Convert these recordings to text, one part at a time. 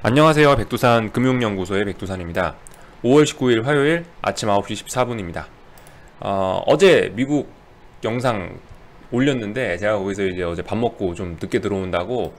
안녕하세요. 백두산 금융연구소의 백두산입니다. 5월 19일 화요일 아침 9시 14분입니다. 어제 미국 영상 올렸는데 제가 거기서 이제 어제 밥 먹고 좀 늦게 들어온다고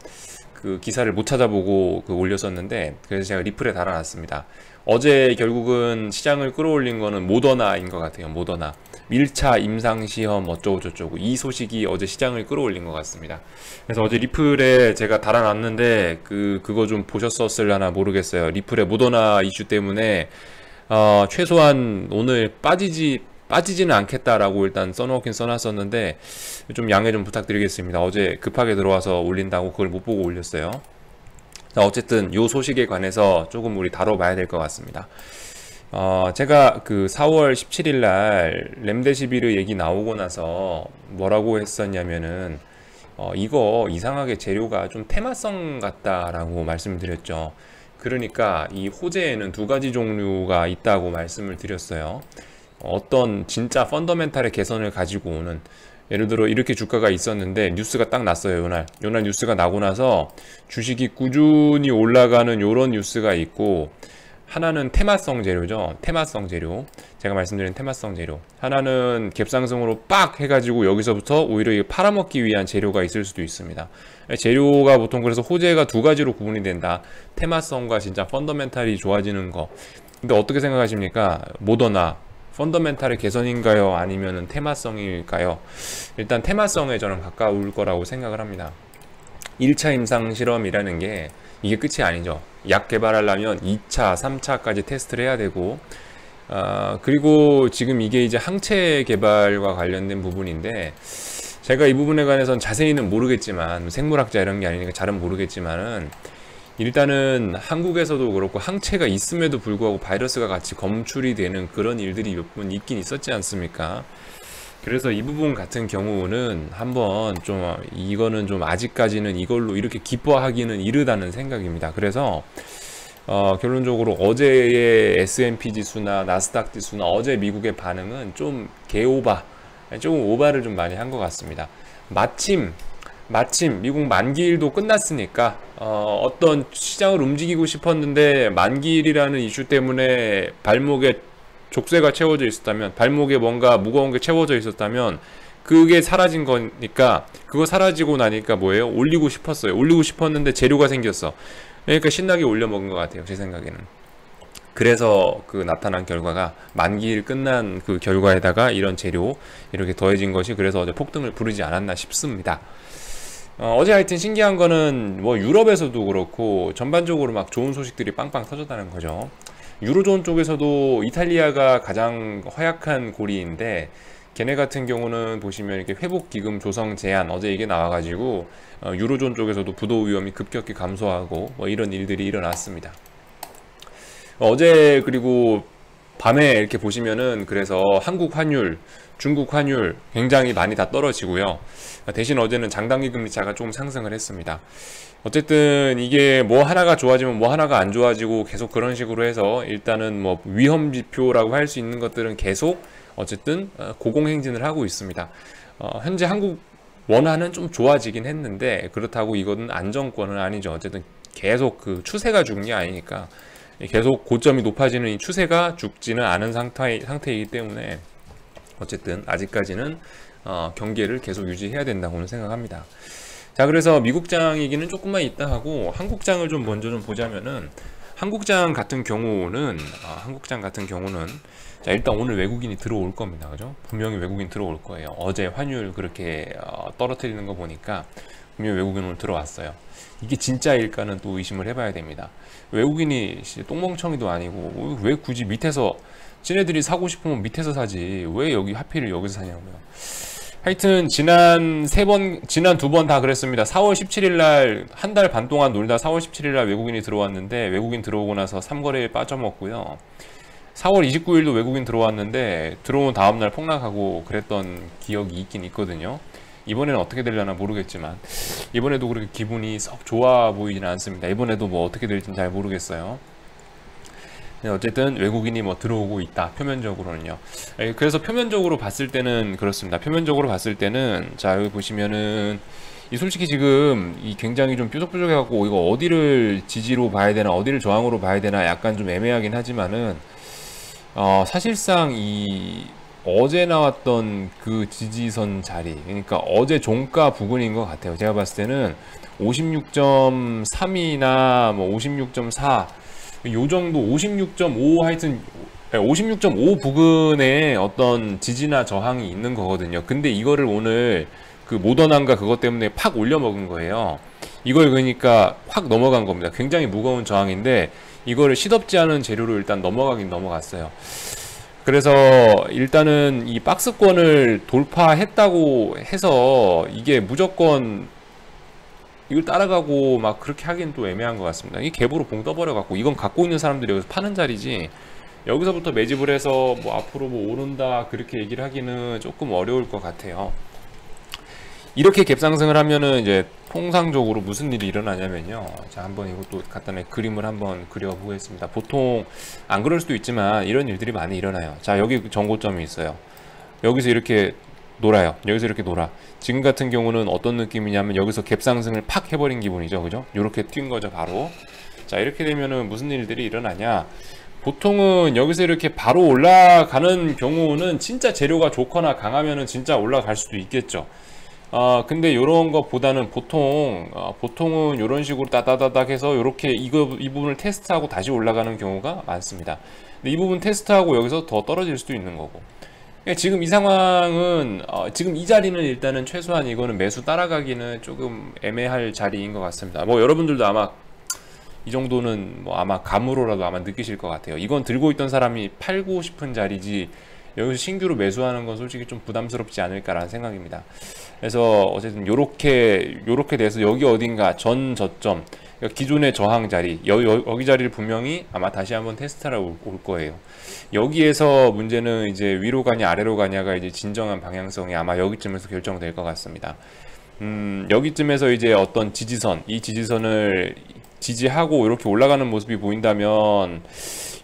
그 기사를 못 찾아보고 올렸었는데, 그래서 제가 리플에 달아놨습니다. 어제 결국은 시장을 끌어올린 거는 모더나인 것 같아요. 모더나 1차 임상시험 어쩌고저쩌고 이 소식이 어제 시장을 끌어올린 것 같습니다. 그래서 어제 리플에 제가 달아놨는데 그거 좀 보셨었을려나 모르겠어요. 리플에 모더나 이슈 때문에 최소한 오늘 빠지지는 않겠다라고 일단 써놓긴 써놨었는데 좀 양해 좀 부탁드리겠습니다. 어제 급하게 들어와서 올린다고 그걸 못 보고 올렸어요. 자, 어쨌든 요 소식에 관해서 조금 우리 다뤄봐야 될 것 같습니다. 제가 그 4월 17일 날 렘데시비르 얘기 나오고 나서 뭐라고 했었냐면은 이거 이상하게 재료가 좀 테마성 같다라고 말씀을 드렸죠. 그러니까 이 호재에는 두 가지 종류가 있다고 말씀을 드렸어요. 어떤 진짜 펀더멘탈의 개선을 가지고 오는, 예를 들어 이렇게 주가가 있었는데 뉴스가 딱 났어요. 요날 뉴스가 나고 나서 주식이 꾸준히 올라가는 요런 뉴스가 있고, 하나는 테마성 재료죠. 테마성 재료, 제가 말씀드린 테마성 재료. 하나는 갭상승으로 빡 해가지고 여기서부터 오히려 팔아먹기 위한 재료가 있을 수도 있습니다. 재료가 보통 그래서 호재가 두 가지로 구분이 된다. 테마성과 진짜 펀더멘탈이 좋아지는 거. 근데 어떻게 생각하십니까? 모더나 펀더멘탈의 개선인가요? 아니면 테마성일까요? 일단 테마성에 저는 가까울 거라고 생각을 합니다. 1차 임상 실험이라는 게 이게 끝이 아니죠. 약 개발하려면 2차, 3차까지 테스트를 해야 되고, 그리고 지금 이게 이제 항체 개발과 관련된 부분인데, 제가 이 부분에 관해서는 자세히는 모르겠지만, 생물학자 이런 게 아니니까 잘은 모르겠지만은, 일단은 한국에서도 그렇고 항체가 있음에도 불구하고 바이러스가 같이 검출이 되는 그런 일들이 몇 번 있긴 있었지 않습니까? 그래서 이 부분 같은 경우는 한번 좀 이거는 좀 아직까지는 이걸로 이렇게 기뻐하기는 이르다는 생각입니다. 그래서 결론적으로 어제의 S&P 지수나 나스닥 지수나 어제 미국의 반응은 좀 조금 오바를 좀 많이 한 것 같습니다. 마침 미국 만기일도 끝났으니까 어떤 시장을 움직이고 싶었는데 만기일이라는 이슈 때문에 발목에 족쇄가 채워져 있었다면, 발목에 뭔가 무거운 게 채워져 있었다면 그게 사라진 거니까, 그거 사라지고 나니까 뭐예요? 올리고 싶었어요. 올리고 싶었는데 재료가 생겼어. 그러니까 신나게 올려 먹은 것 같아요, 제 생각에는. 그래서 그 나타난 결과가 만기일 끝난 그 결과에다가 이런 재료 이렇게 더해진 것이 그래서 어제 폭등을 부르지 않았나 싶습니다. 어제 하여튼 신기한 거는 뭐 유럽에서도 그렇고 전반적으로 막 좋은 소식들이 빵빵 터졌다는 거죠. 유로존 쪽에서도 이탈리아가 가장 허약한 고리인데, 걔네 같은 경우는 보시면 이렇게 회복 기금 조성 제한, 어제 이게 나와가지고 유로존 쪽에서도 부도 위험이 급격히 감소하고 뭐 이런 일들이 일어났습니다. 어제 그리고 밤에 이렇게 보시면은 그래서 한국 환율, 중국 환율 굉장히 많이 다 떨어지고요. 대신 어제는 장단기 금리차가 좀 상승을 했습니다. 어쨌든 이게 뭐 하나가 좋아지면 뭐 하나가 안 좋아지고 계속 그런 식으로 해서 일단은 뭐 위험 지표라고 할 수 있는 것들은 계속 어쨌든 고공행진을 하고 있습니다. 현재 한국 원화는 좀 좋아지긴 했는데 그렇다고 이거는 안정권은 아니죠. 어쨌든 계속 그 추세가 죽는 게 아니니까 계속 고점이 높아지는 이 추세가 죽지는 않은 상태이기 때문에 어쨌든 아직까지는 경계를 계속 유지해야 된다고는 생각합니다. 자, 그래서 미국장 얘기는 조금만 있다 하고 한국장을 좀 먼저 좀 보자면은, 한국장 같은 경우는 자, 일단 오늘 외국인이 들어올 겁니다. 그죠? 분명히 외국인 들어올 거예요. 어제 환율 그렇게 떨어뜨리는 거 보니까 분명히 외국인 오늘 들어왔어요. 이게 진짜일까는 또 의심을 해봐야 됩니다. 외국인이 똥멍청이도 아니고 왜 굳이 밑에서, 지네들이 사고 싶으면 밑에서 사지 왜 여기 하필 여기서 사냐고요. 하여튼 지난 두 번 다 그랬습니다. 4월 17일 날 한 달 반 동안 놀다 4월 17일 날 외국인이 들어왔는데, 외국인 들어오고 나서 3거래일 빠져먹고요. 4월 29일도 외국인 들어왔는데 들어온 다음날 폭락하고 그랬던 기억이 있긴 있거든요. 이번에는 어떻게 되려나 모르겠지만 이번에도 그렇게 기분이 썩 좋아 보이지는 않습니다. 이번에도 뭐 어떻게 될지는 잘 모르겠어요. 어쨌든 외국인이 뭐 들어오고 있다, 표면적으로는요. 그래서 표면적으로 봤을 때는 그렇습니다. 표면적으로 봤을 때는 자, 여기 보시면은 이 솔직히 지금 이 굉장히 좀 뾰족뾰족해갖고 이거 어디를 지지로 봐야 되나 어디를 저항으로 봐야 되나 약간 좀 애매하긴 하지만은 사실상 이 어제 나왔던 그 지지선 자리, 그러니까 어제 종가 부근인 것 같아요. 제가 봤을 때는 56.3이나 뭐 56.4, 요 정도 56.5 하여튼 56.5 부근에 어떤 지지나 저항이 있는 거거든요. 근데 이거를 오늘 그 모던함과 그것 때문에 팍 올려 먹은 거예요. 이걸 그러니까 확 넘어간 겁니다. 굉장히 무거운 저항인데 이거를 시덥지 않은 재료로 일단 넘어가긴 넘어갔어요. 그래서 일단은 이 박스권을 돌파했다고 해서 이게 무조건 이걸 따라가고 막 그렇게 하긴 또 애매한 것 같습니다. 이 갭으로 봉 떠버려 갖고 이건 갖고 있는 사람들이 여기서 파는 자리지, 여기서부터 매집을 해서 뭐 앞으로 뭐 오른다 그렇게 얘기를 하기는 조금 어려울 것 같아요. 이렇게 갭 상승을 하면은 이제 통상적으로 무슨 일이 일어나냐면요. 자, 한번 이것도 간단하게 그림을 한번 그려보겠습니다. 보통 안 그럴 수도 있지만 이런 일들이 많이 일어나요. 자, 여기 전고점이 있어요. 여기서 이렇게 놀아요. 여기서 이렇게 놀아. 지금 같은 경우는 어떤 느낌이냐면 여기서 갭 상승을 팍 해버린 기분이죠. 그죠? 이렇게 뛴 거죠, 바로. 자, 이렇게 되면은 무슨 일들이 일어나냐. 보통은 여기서 이렇게 바로 올라가는 경우는 진짜 재료가 좋거나 강하면은 진짜 올라갈 수도 있겠죠. 근데 요런 것보다는 보통은 요런 식으로 따다다닥 해서 요렇게 이 부분을 테스트하고 다시 올라가는 경우가 많습니다. 근데 이 부분 테스트하고 여기서 더 떨어질 수도 있는 거고. 지금 이 상황은 지금 이 자리는 일단은 최소한 이거는 매수 따라가기는 조금 애매할 자리인 것 같습니다. 뭐 여러분들도 아마 이 정도는 뭐 아마 감으로라도 아마 느끼실 것 같아요. 이건 들고 있던 사람이 팔고 싶은 자리지 여기서 신규로 매수하는 건 솔직히 좀 부담스럽지 않을까라는 생각입니다. 그래서 어쨌든 요렇게 돼서 여기 어딘가 전 저점, 그러니까 기존의 저항 자리, 여기 자리를 분명히 아마 다시 한번 테스트하러 올 거예요. 여기에서 문제는 이제 위로 가냐 아래로 가냐가 이제 진정한 방향성이 아마 여기쯤에서 결정될 것 같습니다. 여기쯤에서 이제 어떤 지지선, 이 지지선을 지지하고 이렇게 올라가는 모습이 보인다면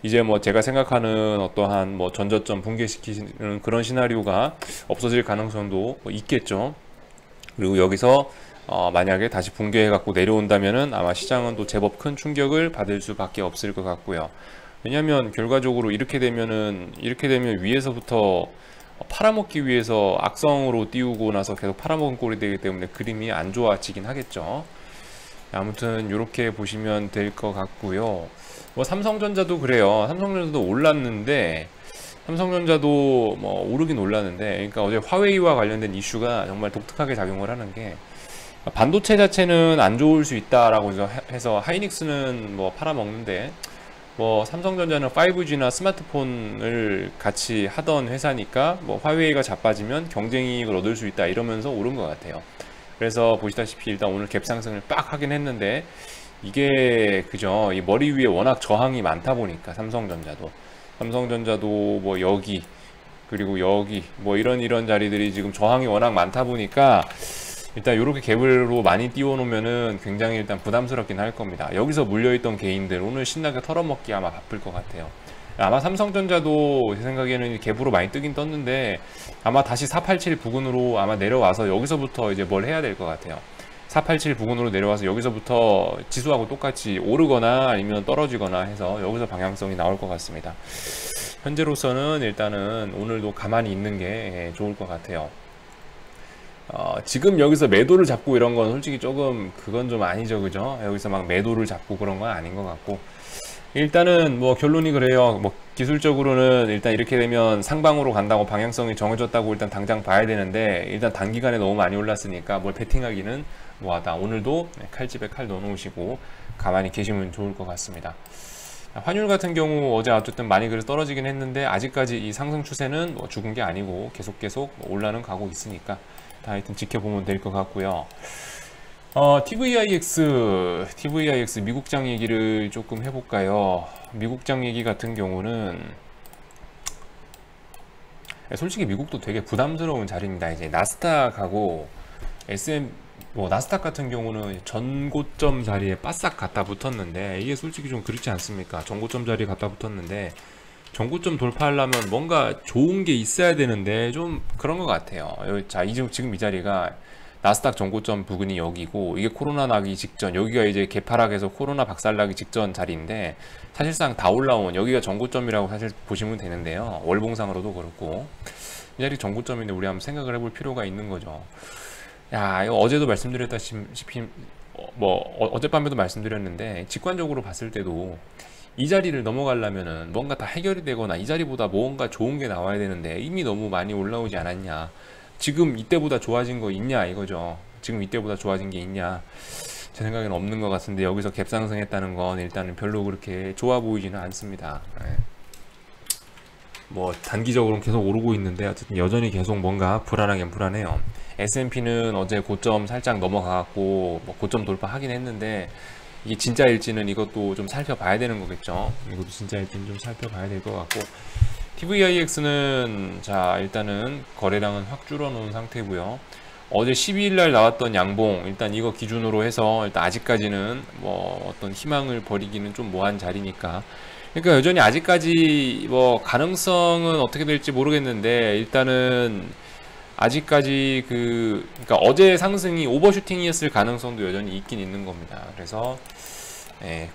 이제 뭐 제가 생각하는 어떠한 뭐 전저점 붕괴시키는 그런 시나리오가 없어질 가능성도 있겠죠. 그리고 여기서 만약에 다시 붕괴해 갖고 내려온다면은 아마 시장은 또 제법 큰 충격을 받을 수밖에 없을 것 같고요. 왜냐하면 결과적으로 이렇게 되면 위에서부터 팔아먹기 위해서 악성으로 띄우고 나서 계속 팔아먹은 꼴이 되기 때문에 그림이 안 좋아지긴 하겠죠. 아무튼 이렇게 보시면 될 것 같고요. 뭐 삼성전자도 그래요. 삼성전자도 올랐는데 삼성전자도 뭐 오르긴 올랐는데, 그러니까 어제 화웨이와 관련된 이슈가 정말 독특하게 작용을 하는 게, 반도체 자체는 안 좋을 수 있다라고 해서 하이닉스는 뭐 팔아먹는데, 뭐 삼성전자는 5G나 스마트폰을 같이 하던 회사니까 뭐 화웨이가 자빠지면 경쟁이익을 얻을 수 있다 이러면서 오른 것 같아요. 그래서 보시다시피 일단 오늘 갭 상승을 빡 하긴 했는데, 이게 그죠, 이 머리 위에 워낙 저항이 많다 보니까 삼성전자도 뭐 여기 그리고 여기 뭐 이런 자리들이 지금 저항이 워낙 많다 보니까 일단 이렇게 갭으로 많이 띄워 놓으면은 굉장히 일단 부담스럽긴 할 겁니다. 여기서 물려있던 개인들 오늘 신나게 털어먹기 아마 바쁠 것 같아요. 아마 삼성전자도 제 생각에는 갭으로 많이 뜨긴 떴는데 아마 다시 487 부근으로 아마 내려와서 여기서부터 이제 뭘 해야 될 것 같아요. 487 부근으로 내려와서 여기서부터 지수하고 똑같이 오르거나 아니면 떨어지거나 해서 여기서 방향성이 나올 것 같습니다. 현재로서는 일단은 오늘도 가만히 있는 게 좋을 것 같아요. 지금 여기서 매도를 잡고 이런 건 솔직히 조금 그건 좀 아니죠, 그죠? 여기서 막 매도를 잡고 그런 건 아닌 것 같고, 일단은 뭐 결론이 그래요. 뭐 기술적으로는 일단 이렇게 되면 상방으로 간다고 방향성이 정해졌다고 일단 당장 봐야 되는데, 일단 단기간에 너무 많이 올랐으니까 뭘 베팅하기는 뭐하다. 오늘도 칼집에 칼 넣어놓으시고 가만히 계시면 좋을 것 같습니다. 환율 같은 경우 어제 어쨌든 많이 그래서 떨어지긴 했는데 아직까지 이 상승 추세는 뭐 죽은 게 아니고 계속 올라는 가고 있으니까 하여튼 지켜보면 될 것 같고요. TVIX 미국장 얘기를 조금 해볼까요? 미국장 얘기 같은 경우는 솔직히 미국도 되게 부담스러운 자리입니다. 이제 나스닥하고 나스닥 같은 경우는 전고점 자리에 바싹 갖다 붙었는데, 이게 솔직히 좀 그렇지 않습니까? 전고점 자리에 갖다 붙었는데 전고점 돌파하려면 뭔가 좋은 게 있어야 되는데 좀 그런 것 같아요. 자, 지금 이 자리가 나스닥 전고점 부근이 여기고, 이게 코로나 나기 직전, 여기가 이제 개파락에서 코로나 박살나기 직전 자리인데, 사실상 다 올라온 여기가 전고점이라고 사실 보시면 되는데요. 월봉상으로도 그렇고 이 자리 전고점인데 우리 한번 생각을 해볼 필요가 있는 거죠. 야, 이거 어제도 말씀드렸다시피 어젯밤에도 말씀드렸는데, 직관적으로 봤을 때도 이 자리를 넘어가려면은 뭔가 다 해결이 되거나 이 자리보다 뭔가 좋은 게 나와야 되는데 이미 너무 많이 올라오지 않았냐, 지금 이때보다 좋아진 거 있냐 이거죠. 지금 이때보다 좋아진 게 있냐, 제 생각에는 없는 것 같은데, 여기서 갭상승했다는 건 일단은 별로 그렇게 좋아 보이지는 않습니다. 뭐 단기적으로는 계속 오르고 있는데 어쨌든 여전히 계속 뭔가 불안하긴 불안해요. S&P는 어제 고점 살짝 넘어가갖고 뭐 고점 돌파하긴 했는데, 이게 진짜일지는 이것도 좀 살펴봐야 되는 거겠죠. 이것도 진짜일지는 좀 살펴봐야 될 것 같고, TVIX는 자 일단은 거래량은 확 줄어놓은 상태고요. 어제 12일날 나왔던 양봉, 일단 이거 기준으로 해서 일단 아직까지는 뭐 어떤 희망을 버리기는 좀 뭐한 자리니까, 그러니까 여전히 아직까지 뭐 가능성은 어떻게 될지 모르겠는데, 일단은 아직까지 그러니까 어제 상승이 오버슈팅이었을 가능성도 여전히 있긴 있는 겁니다. 그래서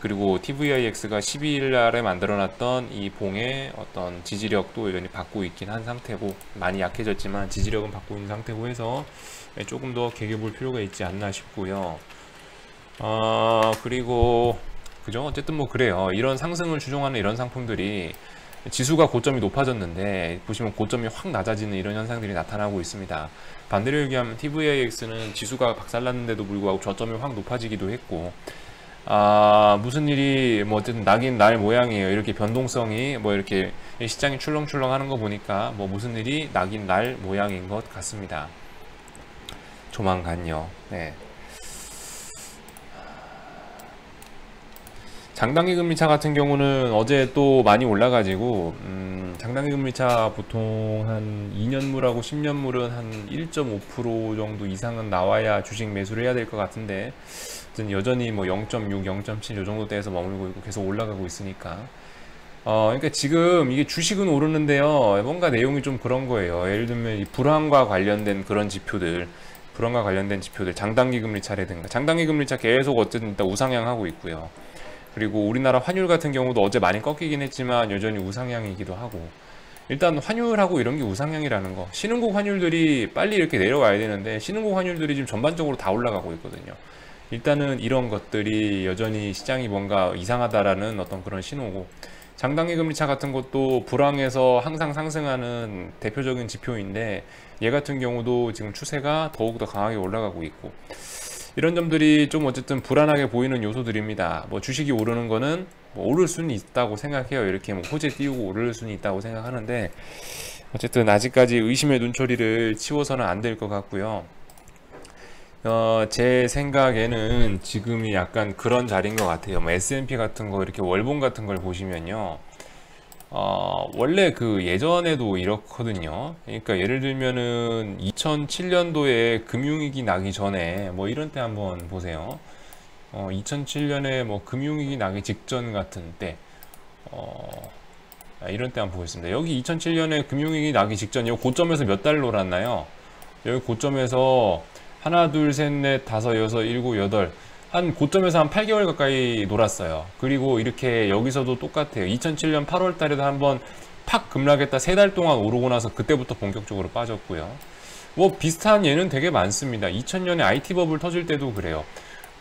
그리고 TVIX가 12일 날에 만들어놨던 이 봉의 어떤 지지력도 여전히 받고 있긴 한 상태고, 많이 약해졌지만 지지력은 받고 있는 상태고 해서 조금 더 개겨볼 필요가 있지 않나 싶고요. 그리고 그죠? 어쨌든 뭐 그래요. 이런 상승을 추종하는 이런 상품들이 지수가 고점이 높아졌는데 보시면 고점이 확 낮아지는 이런 현상들이 나타나고 있습니다. 반대로 얘기하면 TVIX는 지수가 박살났는데도 불구하고 저점이 확 높아지기도 했고, 무슨 일이 뭐 어쨌든 나긴 날 모양이에요. 이렇게 변동성이 뭐 이렇게 시장이 출렁출렁 하는 거 보니까 뭐 무슨 일이 나긴 날 모양인 것 같습니다. 조만간요. 네. 장단기 금리차 같은 경우는 어제 또 많이 올라가지고, 장단기 금리차 보통 한 2년물하고 10년물은 한 1.5% 정도 이상은 나와야 주식 매수를 해야 될 것 같은데, 여전히 뭐 0.6, 0.7 요 정도 대에서 머물고 있고 계속 올라가고 있으니까, 그러니까 지금 이게 주식은 오르는데요, 뭔가 내용이 좀 그런 거예요. 예를 들면 이 불황과 관련된 그런 지표들, 장단기 금리차라든가, 장단기 금리차 계속 어쨌든 일단 우상향하고 있고요. 그리고 우리나라 환율 같은 경우도 어제 많이 꺾이긴 했지만 여전히 우상향이기도 하고, 일단 환율하고 이런 게 우상향이라는 거, 신흥국 환율들이 빨리 이렇게 내려와야 되는데 신흥국 환율들이 지금 전반적으로 다 올라가고 있거든요. 일단은 이런 것들이 여전히 시장이 뭔가 이상하다라는 어떤 그런 신호고, 장단기 금리차 같은 것도 불황에서 항상 상승하는 대표적인 지표인데, 얘 같은 경우도 지금 추세가 더욱더 강하게 올라가고 있고, 이런 점들이 좀 어쨌든 불안하게 보이는 요소들입니다. 뭐 주식이 오르는 거는 뭐 오를 수는 있다고 생각해요. 이렇게 뭐 호재 띄우고 오를 수는 있다고 생각하는데, 어쨌든 아직까지 의심의 눈초리를 치워서는 안 될 것 같고요. 제 생각에는 지금이 약간 그런 자리인 것 같아요. 뭐 S&P 같은 거 이렇게 월봉 같은 걸 보시면요, 원래 그 예전에도 이렇거든요. 그러니까 예를 들면은 2007년도에 금융위기 나기 전에 뭐 이런 때 한번 보세요. 2007년에 뭐 금융위기 나기 직전 같은 때, 이런 때 한번 보겠습니다. 여기 2007년에 금융위기 나기 직전, 여기 고점에서 몇 달 놀았나요? 여기 고점에서 하나, 둘, 셋, 넷, 다섯, 여섯, 일곱, 여덟, 한 고점에서 한 8개월 가까이 놀았어요. 그리고 이렇게 여기서도 똑같아요. 2007년 8월 달에도 한번 팍 급락했다 3달 동안 오르고 나서 그때부터 본격적으로 빠졌고요. 뭐 비슷한 예는 되게 많습니다. 2000년에 IT 버블 터질 때도 그래요.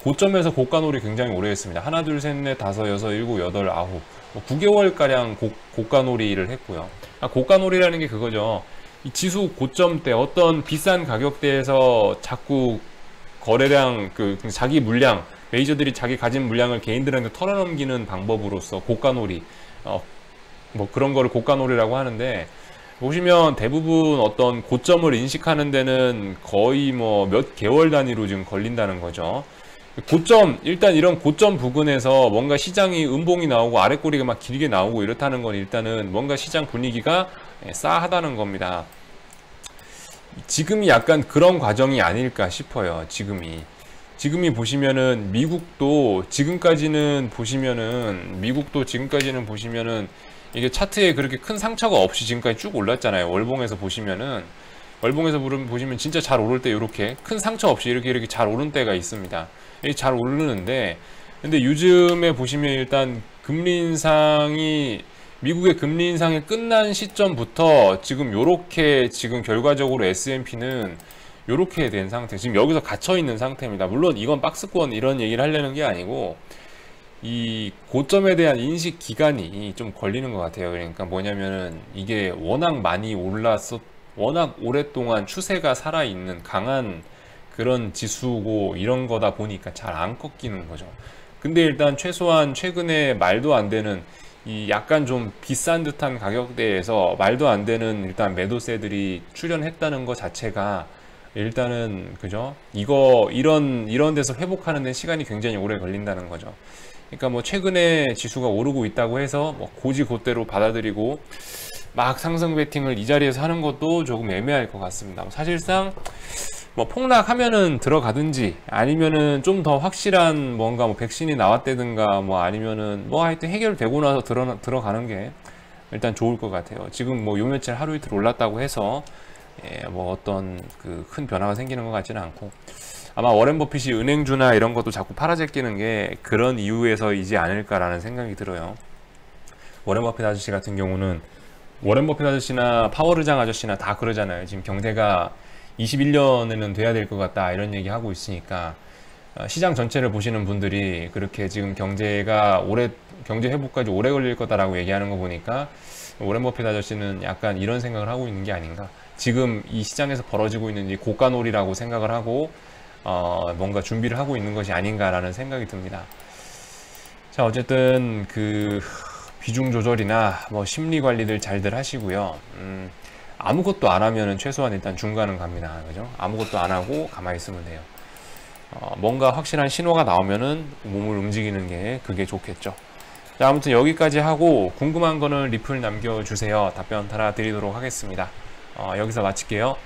고점에서 고가놀이 굉장히 오래 했습니다. 하나, 둘, 셋, 넷, 다섯, 여섯, 일곱, 여덟, 아홉, 9개월가량 고가놀이를 했고요. 고가놀이라는 게 그거죠. 이 지수 고점 때 어떤 비싼 가격대에서 자꾸 거래량, 자기 물량, 메이저들이 자기 가진 물량을 개인들한테 털어넘기는 방법으로서 고가놀이, 뭐 그런 거를 고가놀이라고 하는데, 보시면 대부분 어떤 고점을 인식하는 데는 거의 뭐 몇 개월 단위로 지금 걸린다는 거죠. 고점, 일단 이런 고점 부근에서 뭔가 시장이 음봉이 나오고 아랫꼬리가 막 길게 나오고 이렇다는 건 일단은 뭔가 시장 분위기가 싸하다는 겁니다. 지금이 약간 그런 과정이 아닐까 싶어요. 지금이 보시면은 미국도 지금까지는 보시면은 이게 차트에 그렇게 큰 상처가 없이 지금까지 쭉 올랐잖아요. 월봉에서 보시면은 월봉에서 보시면 진짜 잘 오를 때 이렇게 큰 상처 없이 이렇게 잘 오른 때가 있습니다. 이렇게 잘 오르는데, 근데 요즘에 보시면 일단 금리 인상이, 미국의 금리 인상이 끝난 시점부터 지금 요렇게 지금 결과적으로 S&P는 요렇게 된 상태, 지금 여기서 갇혀 있는 상태입니다. 물론 이건 박스권 이런 얘기를 하려는 게 아니고 이 고점에 대한 인식 기간이 좀 걸리는 것 같아요. 그러니까 뭐냐면은 이게 워낙 많이 워낙 오랫동안 추세가 살아있는 강한 그런 지수고 이런 거다 보니까 잘 안 꺾이는 거죠. 근데 일단 최소한 최근에 말도 안 되는 이 약간 좀 비싼 듯한 가격대에서 말도 안 되는 일단 매도세들이 출현했다는 것 자체가 일단은 그죠? 이런 데서 회복하는 데 시간이 굉장히 오래 걸린다는 거죠. 그러니까 뭐 최근에 지수가 오르고 있다고 해서 뭐 고지고대로 받아들이고 막 상승 베팅을 이 자리에서 하는 것도 조금 애매할 것 같습니다. 사실상 뭐 폭락하면은 들어가든지 아니면은 좀 더 확실한 뭔가 뭐 백신이 나왔다든가 뭐 아니면은 뭐 하여튼 해결되고 나서 들어가는 게 일단 좋을 것 같아요. 지금 뭐 요 며칠 하루 이틀 올랐다고 해서 뭐 어떤 그 큰 변화가 생기는 것 같지는 않고, 아마 워렌 버핏이 은행주나 이런 것도 자꾸 팔아제끼는 게 그런 이유에서이지 않을까라는 생각이 들어요. 워렌 버핏 아저씨 같은 경우는, 워렌 버핏 아저씨나 파월의장 아저씨나 다 그러잖아요. 지금 경제가 21년에는 돼야 될 것 같다 이런 얘기 하고 있으니까 시장 전체를 보시는 분들이 그렇게 지금 경제 회복까지 오래 걸릴 거다라고 얘기하는 거 보니까 워렌 버핏 아저씨는 약간 이런 생각을 하고 있는 게 아닌가. 지금 이 시장에서 벌어지고 있는 이 고가놀이라고 생각을 하고 뭔가 준비를 하고 있는 것이 아닌가라는 생각이 듭니다. 자, 어쨌든 그 비중 조절이나 뭐 심리 관리들 잘들 하시고요. 아무것도 안 하면은 최소한 일단 중간은 갑니다. 그죠? 아무것도 안 하고 가만히 있으면 돼요. 뭔가 확실한 신호가 나오면은 몸을 움직이는 게 그게 좋겠죠. 자, 아무튼 여기까지 하고 궁금한 거는 리플 남겨주세요. 답변 달아드리도록 하겠습니다. 여기서 마칠게요.